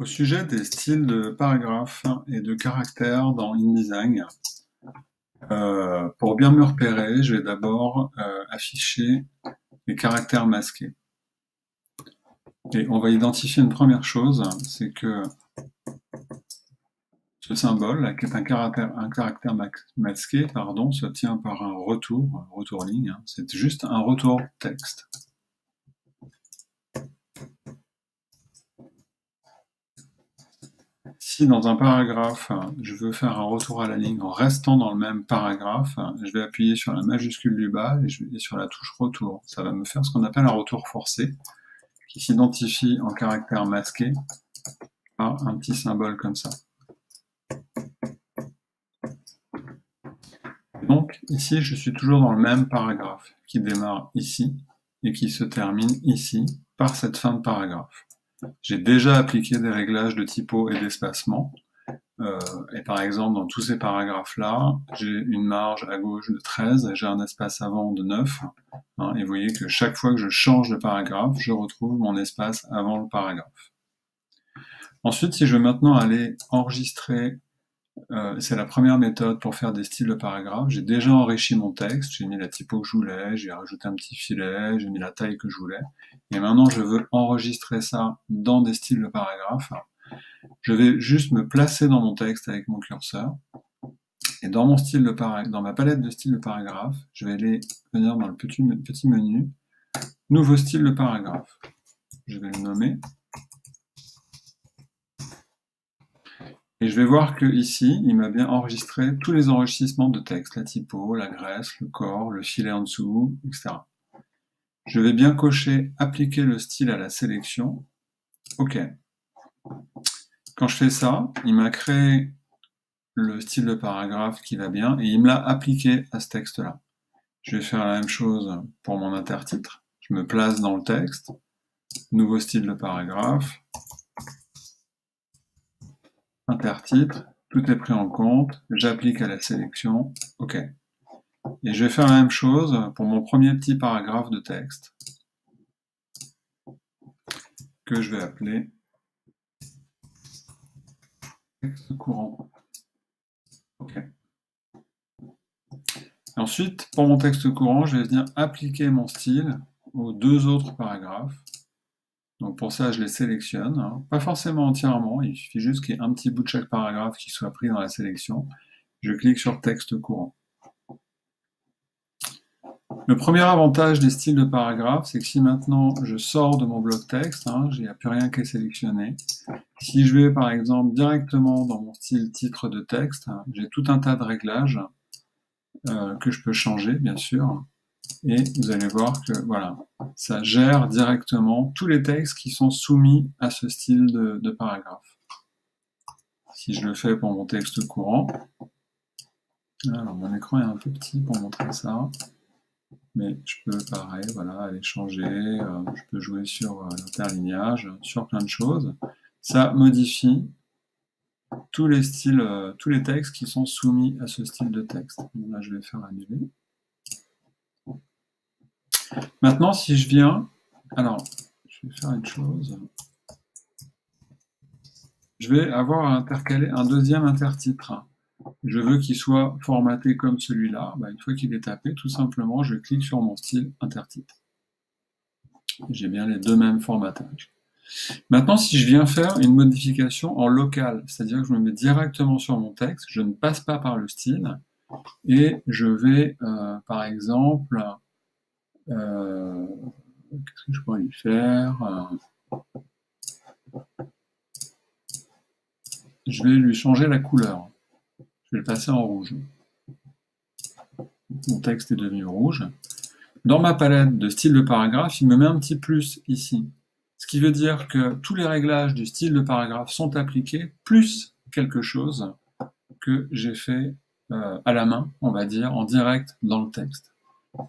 Au sujet des styles de paragraphes et de caractères dans InDesign, pour bien me repérer, je vais d'abord afficher les caractères masqués. Et on va identifier une première chose, c'est que ce symbole, là, qui est un caractère masqué, s'obtient par un retour ligne, c'est juste un retour texte. Si dans un paragraphe, je veux faire un retour à la ligne en restant dans le même paragraphe, je vais appuyer sur la majuscule du bas et je vais sur la touche retour. Ça va me faire ce qu'on appelle un retour forcé, qui s'identifie en caractère masqué par un petit symbole comme ça. Donc ici, je suis toujours dans le même paragraphe, qui démarre ici et qui se termine ici par cette fin de paragraphe. J'ai déjà appliqué des réglages de typo et d'espacement. Et par exemple, dans tous ces paragraphes-là, j'ai une marge à gauche de 13, j'ai un espace avant de 9. Et vous voyez que chaque fois que je change de paragraphe, je retrouve mon espace avant le paragraphe. Ensuite, si je veux maintenant aller enregistrer, c'est la première méthode pour faire des styles de paragraphes, j'ai déjà enrichi mon texte, j'ai mis la typo que je voulais, j'ai rajouté un petit filet, j'ai mis la taille que je voulais, et maintenant je veux enregistrer ça dans des styles de paragraphes. Je vais juste me placer dans mon texte avec mon curseur, et dans mon style dans ma palette de styles de paragraphe, je vais aller venir dans le petit menu, nouveau style de paragraphe. Je vais le nommer. Et je vais voir que ici, il m'a bien enregistré tous les enrichissements de texte, la typo, la graisse, le corps, le filet en dessous, etc. Je vais bien cocher appliquer le style à la sélection. OK. Quand je fais ça, il m'a créé le style de paragraphe qui va bien et il me l'a appliqué à ce texte-là. Je vais faire la même chose pour mon intertitre. Je me place dans le texte, nouveau style de paragraphe, intertitre, tout est pris en compte, j'applique à la sélection, OK. Et je vais faire la même chose pour mon premier petit paragraphe de texte, que je vais appeler texte courant. OK. Ensuite, pour mon texte courant, je vais venir appliquer mon style aux deux autres paragraphes. Donc pour ça, je les sélectionne, pas forcément entièrement, il suffit juste qu'il y ait un petit bout de chaque paragraphe qui soit pris dans la sélection. Je clique sur texte courant. Le premier avantage des styles de paragraphes, c'est que si maintenant je sors de mon bloc texte, il n'y a plus rien qui est sélectionné. Si je vais par exemple directement dans mon style titre de texte, j'ai tout un tas de réglages que je peux changer, bien sûr. Et vous allez voir que voilà, ça gère directement tous les textes qui sont soumis à ce style de paragraphe. Si je le fais pour mon texte courant, alors mon écran est un peu petit pour montrer ça, mais je peux pareil, voilà, aller changer, je peux jouer sur l'interlignage, sur plein de choses. Ça modifie tous les styles, tous les textes qui sont soumis à ce style de texte. Donc là, je vais faire annuler. Maintenant, si je viens, alors, je vais faire une chose. Je vais avoir à intercaler un deuxième intertitre. Je veux qu'il soit formaté comme celui-là. Une fois qu'il est tapé, tout simplement, je clique sur mon style intertitre. J'ai bien les deux mêmes formatages. Maintenant, si je viens faire une modification en local, c'est-à-dire que je me mets directement sur mon texte, je ne passe pas par le style, et je vais, par exemple, qu'est-ce que je pourrais lui faire? Je vais lui changer la couleur. Je vais le passer en rouge. Mon texte est devenu rouge. Dans ma palette de style de paragraphe, il me met un petit plus ici. Ce qui veut dire que tous les réglages du style de paragraphe sont appliqués, plus quelque chose que j'ai fait à la main, on va dire, en direct dans le texte.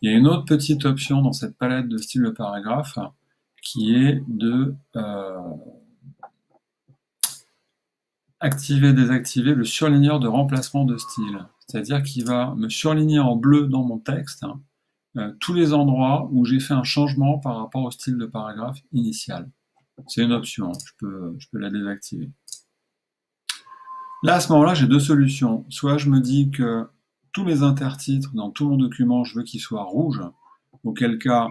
Il y a une autre petite option dans cette palette de style de paragraphe qui est de activer, désactiver le surligneur de remplacement de style. C'est-à-dire qu'il va me surligner en bleu dans mon texte tous les endroits où j'ai fait un changement par rapport au style de paragraphe initial. C'est une option, je peux la désactiver. Là, à ce moment-là, j'ai deux solutions. Soit je me dis que tous mes intertitres dans tout mon document, je veux qu'ils soient rouges, auquel cas,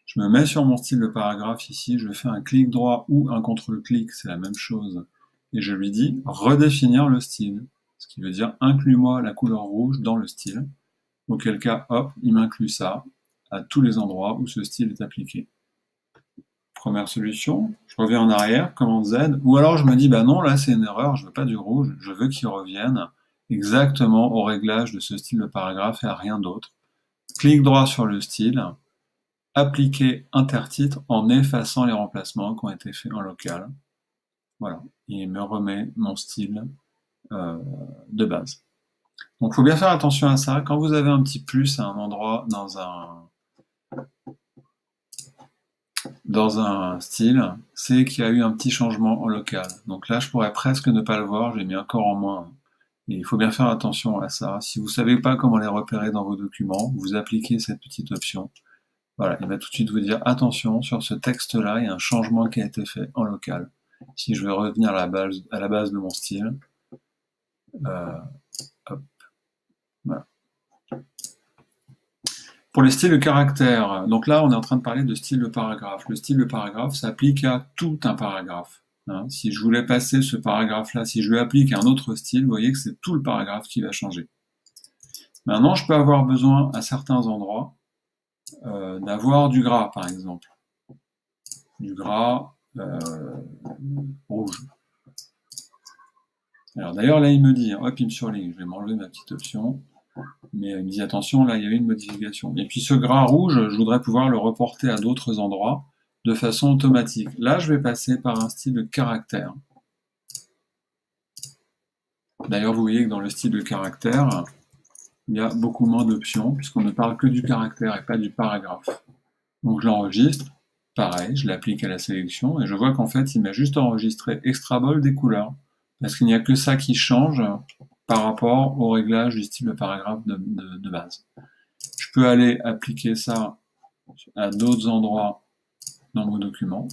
je me mets sur mon style de paragraphe ici, je fais un clic droit ou un contrôle-clic, c'est la même chose, et je lui dis redéfinir le style, ce qui veut dire inclus-moi la couleur rouge dans le style, auquel cas, hop, il m'inclut ça à tous les endroits où ce style est appliqué. Première solution, je reviens en arrière, commande Z, ou alors je me dis, bah non, là c'est une erreur, je veux pas du rouge, je veux qu'il revienne exactement au réglage de ce style de paragraphe et à rien d'autre. Clic droit sur le style, appliquer intertitre en effaçant les remplacements qui ont été faits en local. Voilà, il me remet mon style de base. Donc il faut bien faire attention à ça, quand vous avez un petit plus à un endroit dans un style, c'est qu'il y a eu un petit changement en local. Donc là, je pourrais presque ne pas le voir, j'ai mis un corps en moins. Et il faut bien faire attention à ça. Si vous ne savez pas comment les repérer dans vos documents, vous appliquez cette petite option. Voilà, il va tout de suite vous dire, attention, sur ce texte-là, il y a un changement qui a été fait en local. Si je veux revenir à la base de mon style, hop, voilà. Pour les styles de caractère, donc là on est en train de parler de style de paragraphe. Le style de paragraphe s'applique à tout un paragraphe. Si je voulais passer ce paragraphe-là, si je lui applique un autre style, vous voyez que c'est tout le paragraphe qui va changer. Maintenant, je peux avoir besoin à certains endroits d'avoir du gras, par exemple. Du gras rouge. Alors d'ailleurs là il me dit, hop il me surligne, je vais m'enlever ma petite option. Mais il me dit attention, là il y avait une modification. Et puis ce gras rouge, je voudrais pouvoir le reporter à d'autres endroits de façon automatique. Là, je vais passer par un style de caractère. D'ailleurs, vous voyez que dans le style de caractère, il y a beaucoup moins d'options, puisqu'on ne parle que du caractère et pas du paragraphe. Donc je l'enregistre, pareil, je l'applique à la sélection, et je vois qu'en fait, il m'a juste enregistré extra bold des couleurs, parce qu'il n'y a que ça qui change par rapport au réglage du style de paragraphe de base. Je peux aller appliquer ça à d'autres endroits dans mon document.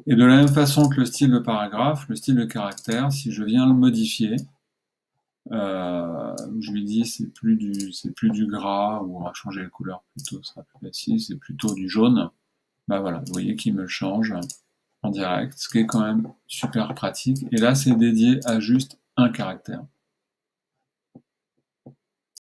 Et de la même façon que le style de paragraphe, le style de caractère, si je viens le modifier, je lui dis c'est plus du gras, ou on va changer la couleur plutôt, ce sera plus facile, c'est plutôt du jaune, bah voilà, vous voyez qu'il me le change en direct, ce qui est quand même super pratique. Et là, c'est dédié à juste un caractère.